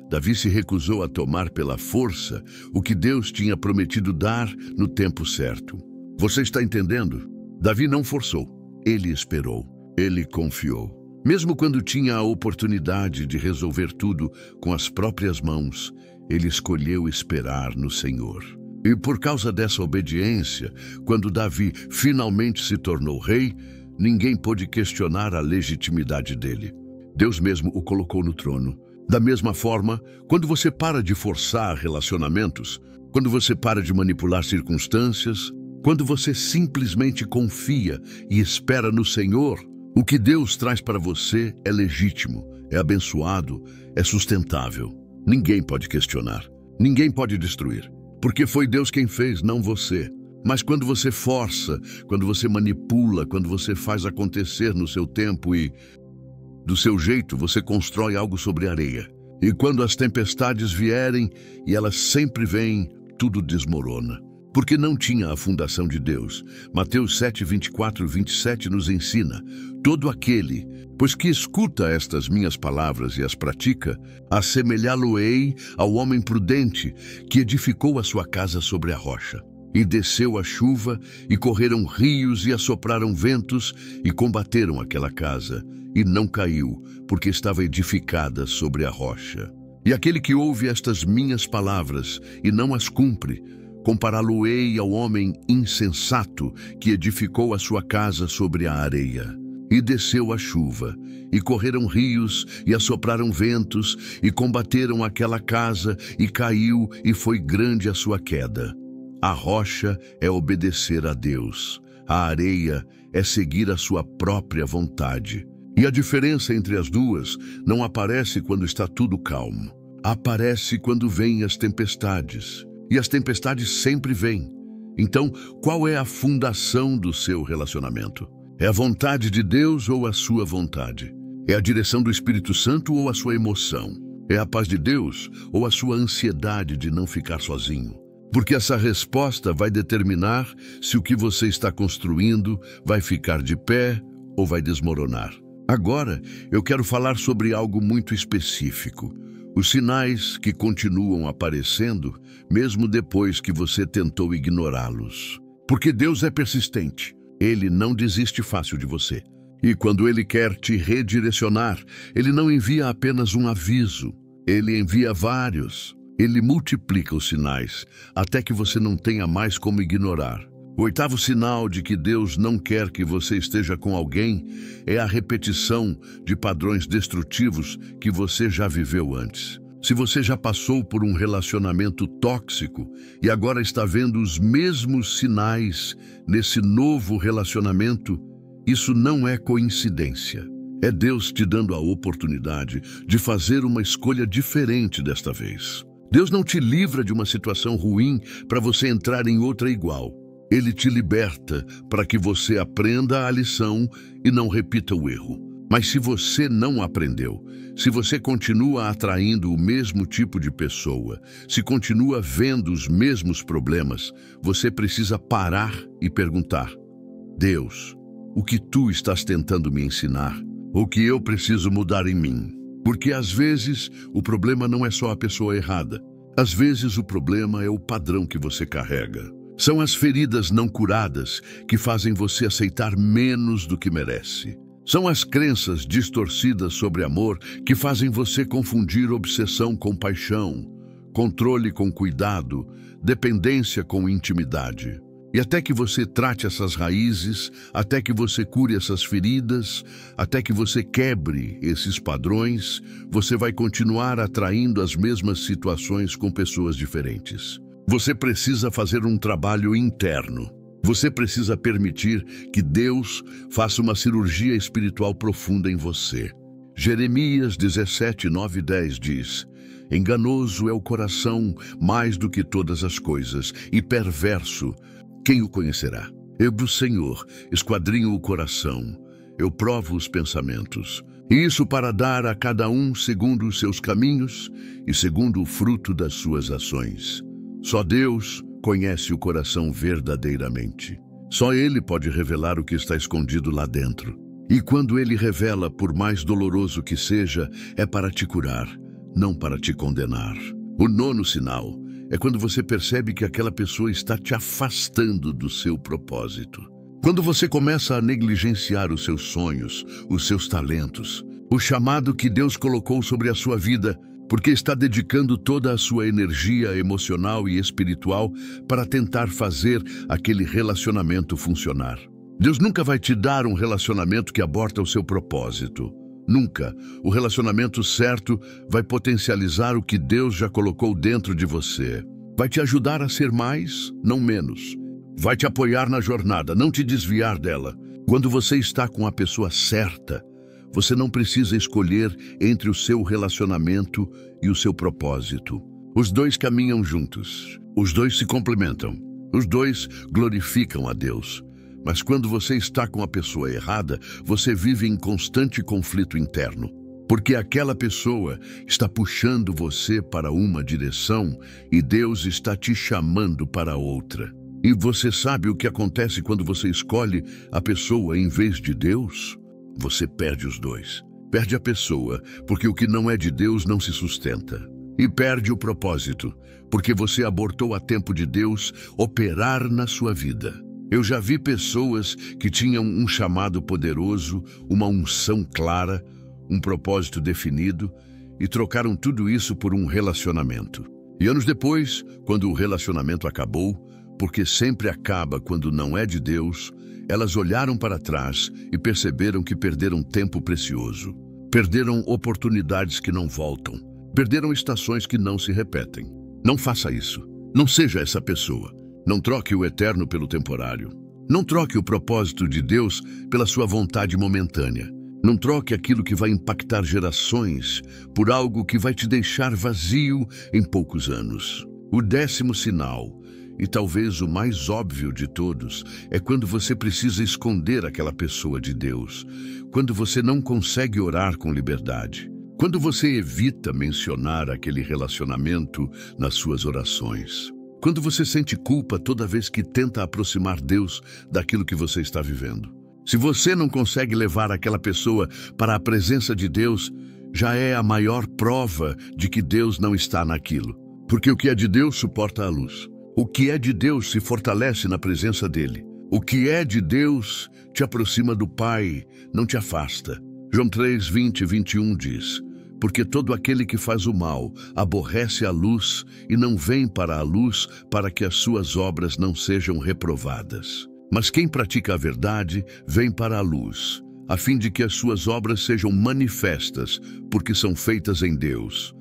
A: Davi se recusou a tomar pela força o que Deus tinha prometido dar no tempo certo. Você está entendendo? Davi não forçou, ele esperou, ele confiou. Mesmo quando tinha a oportunidade de resolver tudo com as próprias mãos, ele escolheu esperar no Senhor. E por causa dessa obediência, quando Davi finalmente se tornou rei, ninguém pôde questionar a legitimidade dele. Deus mesmo o colocou no trono. Da mesma forma, quando você para de forçar relacionamentos, quando você para de manipular circunstâncias, quando você simplesmente confia e espera no Senhor, o que Deus traz para você é legítimo, é abençoado, é sustentável. Ninguém pode questionar, ninguém pode destruir, porque foi Deus quem fez, não você. Mas quando você força, quando você manipula, quando você faz acontecer no seu tempo e do seu jeito, você constrói algo sobre areia. E quando as tempestades vierem, e elas sempre vêm, tudo desmorona. Porque não tinha a fundação de Deus. Mateus 7, 24 e 27 nos ensina: todo aquele, pois que escuta estas minhas palavras e as pratica, assemelhá-lo-ei ao homem prudente que edificou a sua casa sobre a rocha. E desceu a chuva, e correram rios, e assopraram ventos, e combateram aquela casa, e não caiu, porque estava edificada sobre a rocha. E aquele que ouve estas minhas palavras, e não as cumpre, compará-lo-ei ao homem insensato que edificou a sua casa sobre a areia. E desceu a chuva, e correram rios, e assopraram ventos, e combateram aquela casa, e caiu, e foi grande a sua queda. A rocha é obedecer a Deus, a areia é seguir a sua própria vontade. E a diferença entre as duas não aparece quando está tudo calmo. Aparece quando vêm as tempestades. E as tempestades sempre vêm. Então, qual é a fundação do seu relacionamento? É a vontade de Deus ou a sua vontade? É a direção do Espírito Santo ou a sua emoção? É a paz de Deus ou a sua ansiedade de não ficar sozinho? Porque essa resposta vai determinar se o que você está construindo vai ficar de pé ou vai desmoronar. Agora, eu quero falar sobre algo muito específico. Os sinais que continuam aparecendo, mesmo depois que você tentou ignorá-los. Porque Deus é persistente. Ele não desiste fácil de você. E quando Ele quer te redirecionar, Ele não envia apenas um aviso. Ele envia vários. Ele multiplica os sinais, até que você não tenha mais como ignorar. O oitavo sinal de que Deus não quer que você esteja com alguém é a repetição de padrões destrutivos que você já viveu antes. Se você já passou por um relacionamento tóxico e agora está vendo os mesmos sinais nesse novo relacionamento, isso não é coincidência. É Deus te dando a oportunidade de fazer uma escolha diferente desta vez. Deus não te livra de uma situação ruim para você entrar em outra igual. Ele te liberta para que você aprenda a lição e não repita o erro. Mas se você não aprendeu, se você continua atraindo o mesmo tipo de pessoa, se continua vendo os mesmos problemas, você precisa parar e perguntar: Deus, o que tu estás tentando me ensinar? O que eu preciso mudar em mim? Porque às vezes o problema não é só a pessoa errada. Às vezes o problema é o padrão que você carrega. São as feridas não curadas que fazem você aceitar menos do que merece. São as crenças distorcidas sobre amor que fazem você confundir obsessão com paixão, controle com cuidado, dependência com intimidade. E até que você trate essas raízes, até que você cure essas feridas, até que você quebre esses padrões, você vai continuar atraindo as mesmas situações com pessoas diferentes. Você precisa fazer um trabalho interno. Você precisa permitir que Deus faça uma cirurgia espiritual profunda em você. Jeremias 17, 9 e 10 diz: enganoso é o coração mais do que todas as coisas, e perverso, quem o conhecerá? Eu, o Senhor, esquadrinho o coração, eu provo os pensamentos. Isso para dar a cada um segundo os seus caminhos e segundo o fruto das suas ações. Só Deus conhece o coração verdadeiramente. Só Ele pode revelar o que está escondido lá dentro. E quando Ele revela, por mais doloroso que seja, é para te curar, não para te condenar. O nono sinal é quando você percebe que aquela pessoa está te afastando do seu propósito. Quando você começa a negligenciar os seus sonhos, os seus talentos, o chamado que Deus colocou sobre a sua vida, porque está dedicando toda a sua energia emocional e espiritual para tentar fazer aquele relacionamento funcionar. Deus nunca vai te dar um relacionamento que aborta o seu propósito. Nunca. O relacionamento certo vai potencializar o que Deus já colocou dentro de você. Vai te ajudar a ser mais, não menos. Vai te apoiar na jornada, não te desviar dela. Quando você está com a pessoa certa, você não precisa escolher entre o seu relacionamento e o seu propósito. Os dois caminham juntos. Os dois se complementam. Os dois glorificam a Deus. Mas quando você está com a pessoa errada, você vive em constante conflito interno. Porque aquela pessoa está puxando você para uma direção e Deus está te chamando para outra. E você sabe o que acontece quando você escolhe a pessoa em vez de Deus? Você perde os dois. Perde a pessoa, porque o que não é de Deus não se sustenta. E perde o propósito, porque você abortou a tempo de Deus operar na sua vida. Eu já vi pessoas que tinham um chamado poderoso, uma unção clara, um propósito definido, e trocaram tudo isso por um relacionamento. E anos depois, quando o relacionamento acabou, porque sempre acaba quando não é de Deus, elas olharam para trás e perceberam que perderam tempo precioso. Perderam oportunidades que não voltam. Perderam estações que não se repetem. Não faça isso. Não seja essa pessoa. Não troque o eterno pelo temporário. Não troque o propósito de Deus pela sua vontade momentânea. Não troque aquilo que vai impactar gerações por algo que vai te deixar vazio em poucos anos. O 10º sinal, e talvez o mais óbvio de todos, é quando você precisa esconder aquela pessoa de Deus, quando você não consegue orar com liberdade, quando você evita mencionar aquele relacionamento nas suas orações, quando você sente culpa toda vez que tenta aproximar Deus daquilo que você está vivendo. Se você não consegue levar aquela pessoa para a presença de Deus, já é a maior prova de que Deus não está naquilo, porque o que é de Deus suporta a luz. O que é de Deus se fortalece na presença dele. O que é de Deus te aproxima do Pai, não te afasta. João 3, 20 e 21 diz: porque todo aquele que faz o mal aborrece a luz e não vem para a luz para que as suas obras não sejam reprovadas. Mas quem pratica a verdade vem para a luz, a fim de que as suas obras sejam manifestas, porque são feitas em Deus.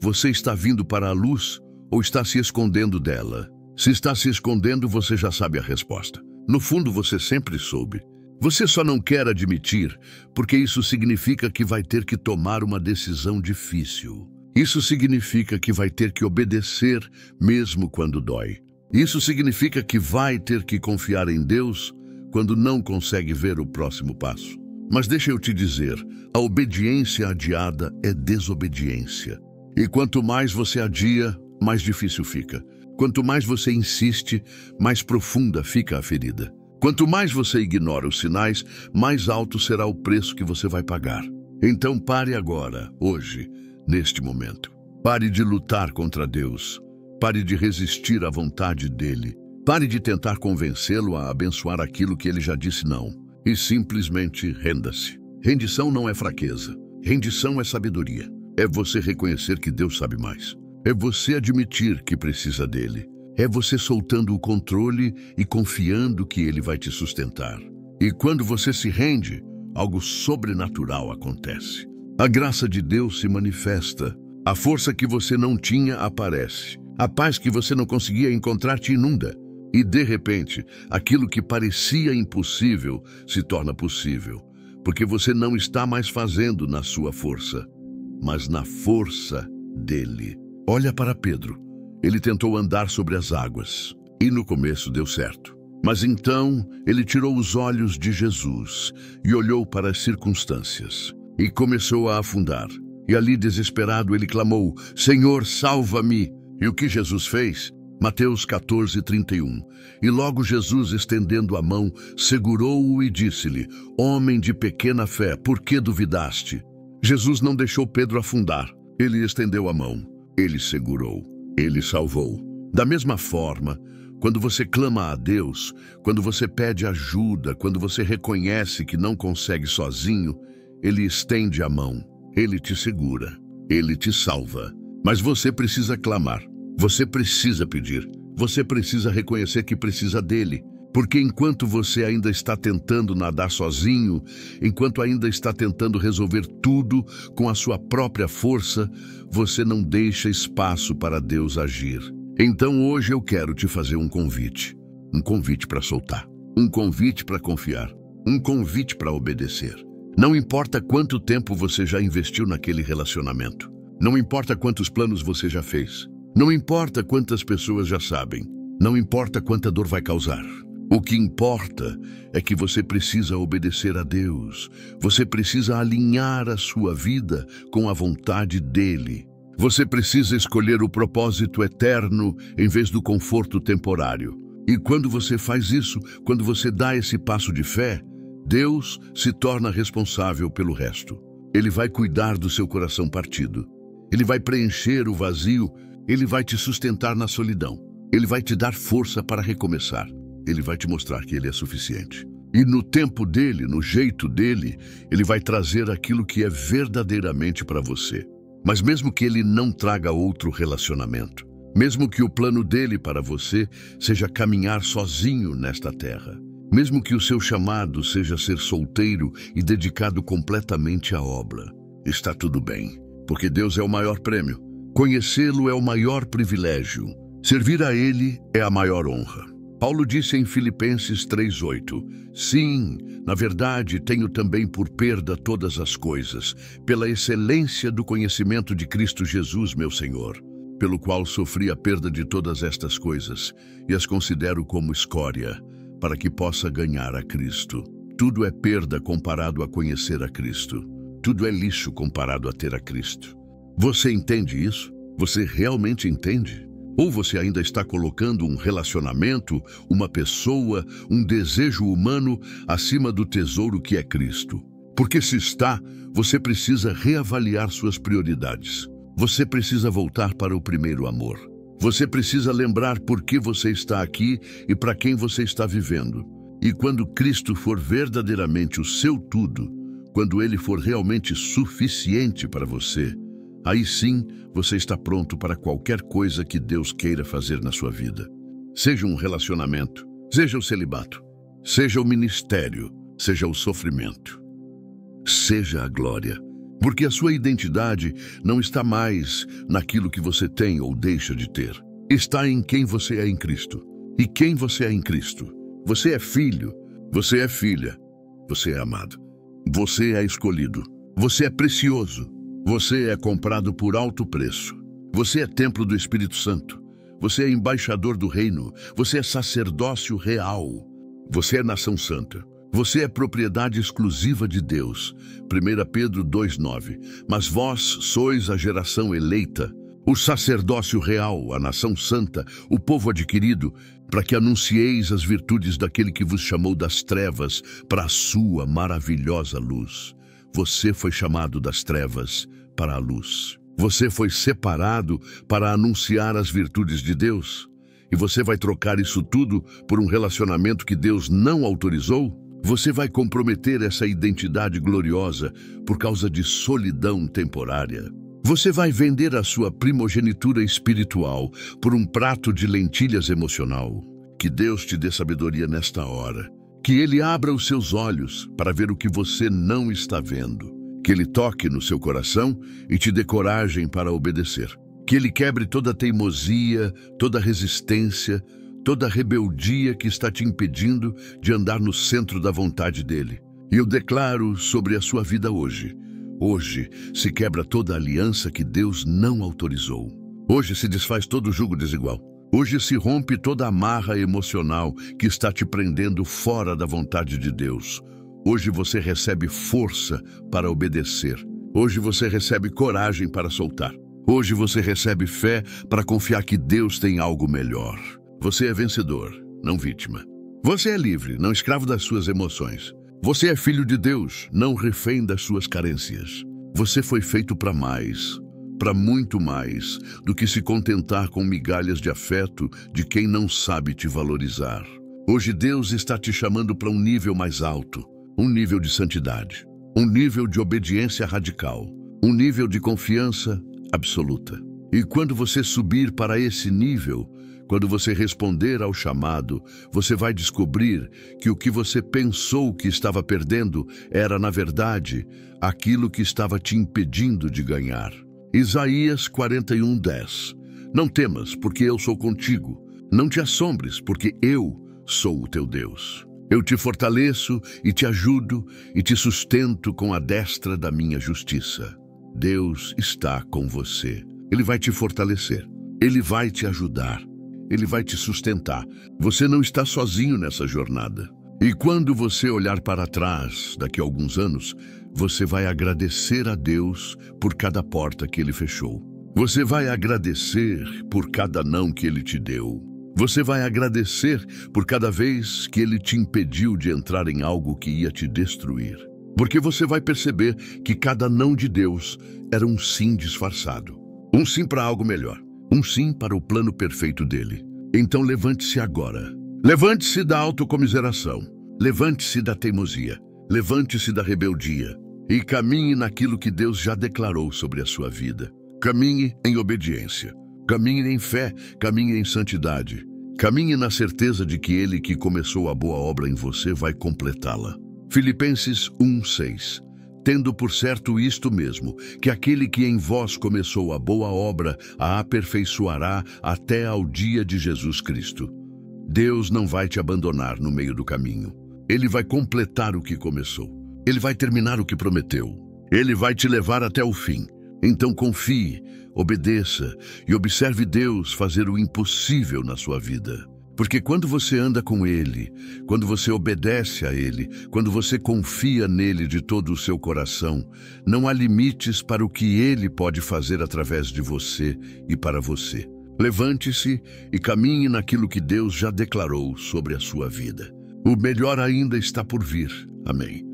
A: Você está vindo para a luz ou está se escondendo dela? Se está se escondendo, você já sabe a resposta. No fundo, você sempre soube. Você só não quer admitir, porque isso significa que vai ter que tomar uma decisão difícil. Isso significa que vai ter que obedecer, mesmo quando dói. Isso significa que vai ter que confiar em Deus quando não consegue ver o próximo passo. Mas deixa eu te dizer, a obediência adiada é desobediência. E quanto mais você adia, mais difícil fica. Quanto mais você insiste, mais profunda fica a ferida. Quanto mais você ignora os sinais, mais alto será o preço que você vai pagar. Então pare agora, hoje, neste momento. Pare de lutar contra Deus. Pare de resistir à vontade dele. Pare de tentar convencê-lo a abençoar aquilo que ele já disse não. E simplesmente renda-se. Rendição não é fraqueza. Rendição é sabedoria. É você reconhecer que Deus sabe mais. É você admitir que precisa dele. É você soltando o controle e confiando que Ele vai te sustentar. E quando você se rende, algo sobrenatural acontece. A graça de Deus se manifesta. A força que você não tinha aparece. A paz que você não conseguia encontrar te inunda. E, de repente, aquilo que parecia impossível se torna possível. Porque você não está mais fazendo na sua força, mas na força dele. Olha para Pedro. Ele tentou andar sobre as águas. E no começo deu certo. Mas então ele tirou os olhos de Jesus e olhou para as circunstâncias. E começou a afundar. E ali, desesperado, ele clamou: Senhor, salva-me! E o que Jesus fez? Mateus 14:31. E logo Jesus, estendendo a mão, segurou-o e disse-lhe: Homem de pequena fé, por que duvidaste? Jesus não deixou Pedro afundar. Ele estendeu a mão. Ele segurou. Ele salvou. Da mesma forma, quando você clama a Deus, quando você pede ajuda, quando você reconhece que não consegue sozinho, Ele estende a mão. Ele te segura. Ele te salva. Mas você precisa clamar. Você precisa pedir. Você precisa reconhecer que precisa dele. Porque enquanto você ainda está tentando nadar sozinho, enquanto ainda está tentando resolver tudo com a sua própria força, você não deixa espaço para Deus agir. Então hoje eu quero te fazer um convite. Um convite para soltar. Um convite para confiar. Um convite para obedecer. Não importa quanto tempo você já investiu naquele relacionamento. Não importa quantos planos você já fez. Não importa quantas pessoas já sabem. Não importa quanta dor vai causar. O que importa é que você precisa obedecer a Deus. Você precisa alinhar a sua vida com a vontade dele. Você precisa escolher o propósito eterno em vez do conforto temporário. E quando você faz isso, quando você dá esse passo de fé, Deus se torna responsável pelo resto. Ele vai cuidar do seu coração partido. Ele vai preencher o vazio. Ele vai te sustentar na solidão. Ele vai te dar força para recomeçar. Ele vai te mostrar que Ele é suficiente. E no tempo dele, no jeito dele, Ele vai trazer aquilo que é verdadeiramente para você. Mas mesmo que Ele não traga outro relacionamento, mesmo que o plano dele para você seja caminhar sozinho nesta terra, mesmo que o seu chamado seja ser solteiro e dedicado completamente à obra, está tudo bem, porque Deus é o maior prêmio. Conhecê-lo é o maior privilégio. Servir a Ele é a maior honra. Paulo disse em Filipenses 3:8, Sim, na verdade, tenho também por perda todas as coisas, pela excelência do conhecimento de Cristo Jesus, meu Senhor, pelo qual sofri a perda de todas estas coisas, e as considero como escória, para que possa ganhar a Cristo. Tudo é perda comparado a conhecer a Cristo. Tudo é lixo comparado a ter a Cristo. Você entende isso? Você realmente entende? Ou você ainda está colocando um relacionamento, uma pessoa, um desejo humano acima do tesouro que é Cristo? Porque se está, você precisa reavaliar suas prioridades. Você precisa voltar para o primeiro amor. Você precisa lembrar por que você está aqui e para quem você está vivendo. E quando Cristo for verdadeiramente o seu tudo, quando Ele for realmente suficiente para você, aí sim você está pronto para qualquer coisa que Deus queira fazer na sua vida. Seja um relacionamento, seja o celibato, seja o ministério, seja o sofrimento, seja a glória. Porque a sua identidade não está mais naquilo que você tem ou deixa de ter. Está em quem você é em Cristo. E quem você é em Cristo? Você é filho, você é filha, você é amado. Você é escolhido, você é precioso. Você é comprado por alto preço. Você é templo do Espírito Santo. Você é embaixador do reino. Você é sacerdócio real. Você é nação santa. Você é propriedade exclusiva de Deus. 1 Pedro 2:9. Mas vós sois a geração eleita, o sacerdócio real, a nação santa, o povo adquirido, para que anuncieis as virtudes daquele que vos chamou das trevas para a sua maravilhosa luz. Você foi chamado das trevas para a luz. Você foi separado para anunciar as virtudes de Deus. E você vai trocar isso tudo por um relacionamento que Deus não autorizou? Você vai comprometer essa identidade gloriosa por causa de solidão temporária? Você vai vender a sua primogenitura espiritual por um prato de lentilhas emocional. Que Deus te dê sabedoria nesta hora. Que Ele abra os seus olhos para ver o que você não está vendo. Que Ele toque no seu coração e te dê coragem para obedecer. Que Ele quebre toda teimosia, toda resistência, toda rebeldia que está te impedindo de andar no centro da vontade dEle. E eu declaro sobre a sua vida hoje. Hoje se quebra toda a aliança que Deus não autorizou. Hoje se desfaz todo jugo desigual. Hoje se rompe toda amarra emocional que está te prendendo fora da vontade de Deus. Hoje você recebe força para obedecer. Hoje você recebe coragem para soltar. Hoje você recebe fé para confiar que Deus tem algo melhor. Você é vencedor, não vítima. Você é livre, não escravo das suas emoções. Você é filho de Deus, não refém das suas carências. Você foi feito para mais, para muito mais, do que se contentar com migalhas de afeto de quem não sabe te valorizar. Hoje Deus está te chamando para um nível mais alto, um nível de santidade, um nível de obediência radical, um nível de confiança absoluta. E quando você subir para esse nível, quando você responder ao chamado, você vai descobrir que o que você pensou que estava perdendo era, na verdade, aquilo que estava te impedindo de ganhar. Isaías 41:10. Não temas, porque eu sou contigo. Não te assombres, porque eu sou o teu Deus. Eu te fortaleço e te ajudo e te sustento com a destra da minha justiça. Deus está com você. Ele vai te fortalecer. Ele vai te ajudar. Ele vai te sustentar. Você não está sozinho nessa jornada. E quando você olhar para trás, daqui a alguns anos, você vai agradecer a Deus por cada porta que Ele fechou. Você vai agradecer por cada não que Ele te deu. Você vai agradecer por cada vez que Ele te impediu de entrar em algo que ia te destruir. Porque você vai perceber que cada não de Deus era um sim disfarçado. Um sim para algo melhor. Um sim para o plano perfeito dele. Então levante-se agora. Levante-se da autocomiseração. Levante-se da teimosia. Levante-se da rebeldia. E caminhe naquilo que Deus já declarou sobre a sua vida. Caminhe em obediência. Caminhe em fé. Caminhe em santidade. Caminhe na certeza de que Ele que começou a boa obra em você vai completá-la. Filipenses 1:6. Tendo por certo isto mesmo, que aquele que em vós começou a boa obra a aperfeiçoará até ao dia de Jesus Cristo. Deus não vai te abandonar no meio do caminho. Ele vai completar o que começou. Ele vai terminar o que prometeu. Ele vai te levar até o fim. Então confie, obedeça e observe Deus fazer o impossível na sua vida. Porque quando você anda com Ele, quando você obedece a Ele, quando você confia nele de todo o seu coração, não há limites para o que Ele pode fazer através de você e para você. Levante-se e caminhe naquilo que Deus já declarou sobre a sua vida. O melhor ainda está por vir. Amém.